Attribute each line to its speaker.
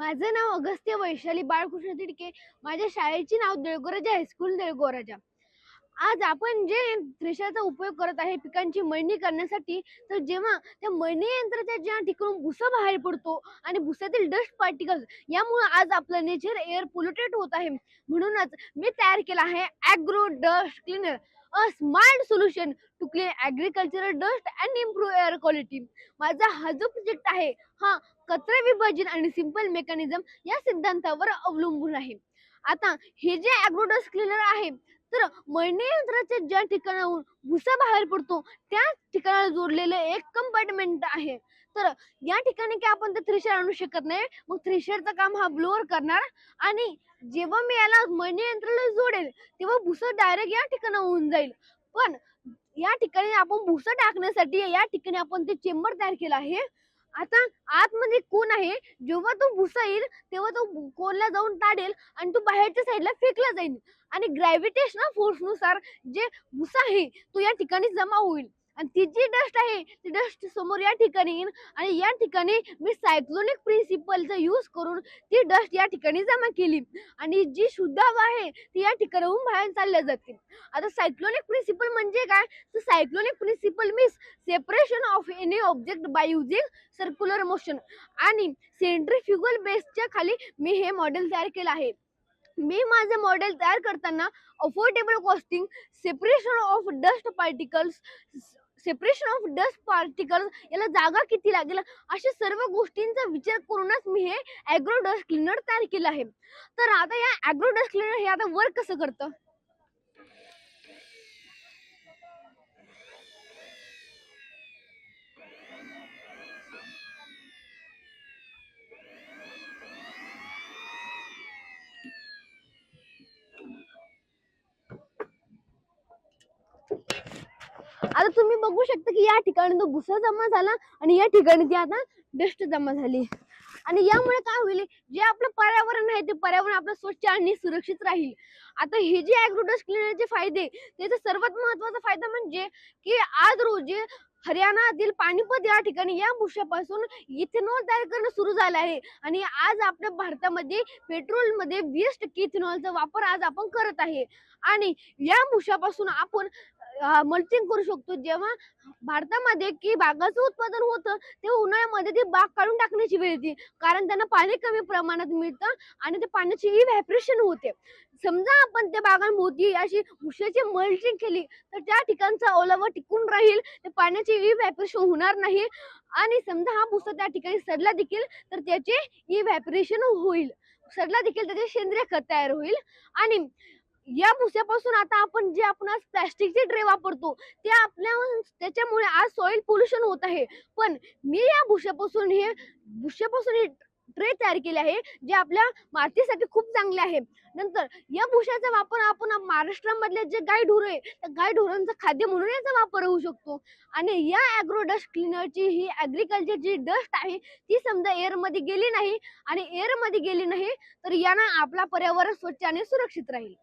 Speaker 1: माझं नाव अगस्त्य वैशाली बाळकृष्ण तिडके. माझ्या शाळेचे नाव देळगोराजा हायस्कूल देळगोराजा. आज आपण जे थ्रेशरचा उपयोग करत आहे पिकांची मळणी करण्यासाठी, तर जेव्हा त्या मळणी यंत्राच्या ज्या ठिकाणून भुसा बाहेर पडतो आणि भुसातील डस्ट पार्टिकल्स यामुळे आज आपलं नेचर एअर पोल्युटेड होत आहे. म्हणूनच मी तयार केला आहे agro dust cleaner, a smart solution to clean agricultural dust and improve air quality. माझा हा जो प्रोजेक्ट आहे हा कचरा विभाजन आणि सिंपल मेकॅनिझम या सिद्धांतावर अवलंबून आहे. आता हे जे ॲग्रो डस्ट क्लीनर आहे, तर मळणी यंत्राच्या ज्या ठिकाणाहून भुसा बाहेर पडतो त्या ठिकाणाला जोडलेले एक कंपार्टमेंट आहे. तर या ठिकाणी काय आपण ते थ्रेशर आणू शकत नाही. मग थ्रेशरचं काम हा ब्लोअर करणार आणि जेव्हा मी याला मळणी यंत्राला जोडेल तेव्हा भुसा डायरेक्ट या ठिकाणाहून जाईल. पण या ठिकाणी आपण भुसा टाकण्यासाठी या ठिकाणी आपण ते चेंबर तयार केला आहे. आता आतमध्ये कोण आहे, जेव्हा तो भुसा येईल तेव्हा तो कोनला जाऊन ताडेल आणि तो बाहेरच्या साईडला फेकला जाईल आणि ग्रॅव्हिटेशनल फोर्सनुसार जे भुसा आहे तो या ठिकाणी जमा होईल आणि ती जी डस्ट आहे ती डस्ट समोर या ठिकाणी येईल आणि या ठिकाणी मी सायक्लोनिक प्रिन्सिपलचा यूज करून ती डस्ट या ठिकाणी जमा केली आणि जी शुद्ध हवा आहे ती या ठिकाणाहून बाहेर चालल्या जाते. आता सायक्लोनिक प्रिन्सिपल म्हणजे काय, तर cyclonic principle means separation of any object by using circular motion आणि सेंट्रीफ्युगल बेसच्या खाली मी हे मॉडेल तयार केलं आहे. मी माझे मॉडेल तयार करताना affordable costing, separation of dust particles याला जागा किती लागेल अशा सर्व गोष्टींचा विचार करूनच मी हे ॲग्रो डस्ट क्लीनर तयार केलं आहे. तर आता या ॲग्रो डस्ट क्लीनर हे आता वर्क कसं करतं. आता तुम्ही बघू शकता की या ठिकाणी तो भुसा जमा झाला आणि या ठिकाणी ती आता डस्ट जमा झाली आणि यामुळे काय होईल, जे आपलं पर्यावरण आहे ते पर्यावरण आपलं स्वच्छ आणि सुरक्षित राहील. आता हे जे ॲग्रो डस्ट क्लीनरचे फायदे, त्याचा सर्वात महत्वाचा फायदा म्हणजे की आज रोजी हरियाणातील पानिपत या ठिकाणी या भुशापासून इथेनॉल तयार करणं सुरू झालं आहे आणि आज आपल्या भारतामध्ये पेट्रोलमध्ये 20% इथेनॉलचा वापर आज आपण करत आहे आणि या भुशापासून आपण मल्चिंग करू शकतो. जेव्हा भारतामध्ये की बागाचं उत्पादन होतं तेव्हा उन्हाळ्यामध्ये ती बाग काढून टाकण्याची वेळ येते, कारण त्यांना पाणी कमी प्रमाणात मिळतं आणि ते पाण्याची इव्हॅपोरेशन होते. समजा आपण त्या बागांभोवती अशी भुशाची मल्चिंग केली तर त्या ठिकाणचा ओलावा टिकून राहील, ते पाण्याची इव्हॅपोरेशन होणार नाही आणि समजा हा भुसा त्या ठिकाणी सडला देखील तर त्याचे इव्हॅपोरेशन होईल, सडला देखील त्याचे सेंद्रिय खत तयार होईल. आणि या भुस्यापासून आता आपण जे आपण आज प्लास्टिकचे ट्रे वापरतो ते त्याच्यामुळे आज सॉइल पोल्युशन होत आहे. पण मी या भुशापासून हे ट्रे तयार केले आहे जे आपल्या मातीसाठी खूप चांगले आहे. नंतर या भुशाचा वापर आपण महाराष्ट्रामधले जे गाय ढोर आहे त्या गाय ढोरांचं खाद्य म्हणून याचा वापर होऊ शकतो. आणि या ॲग्रो डस्ट क्लीनरची ही ॲग्रिकल्चरची डस्ट आहे ती समजा एअरमध्ये गेली नाही आणि एअरमध्ये गेली नाही तर यानं आपला पर्यावरण स्वच्छ आणि सुरक्षित राहील.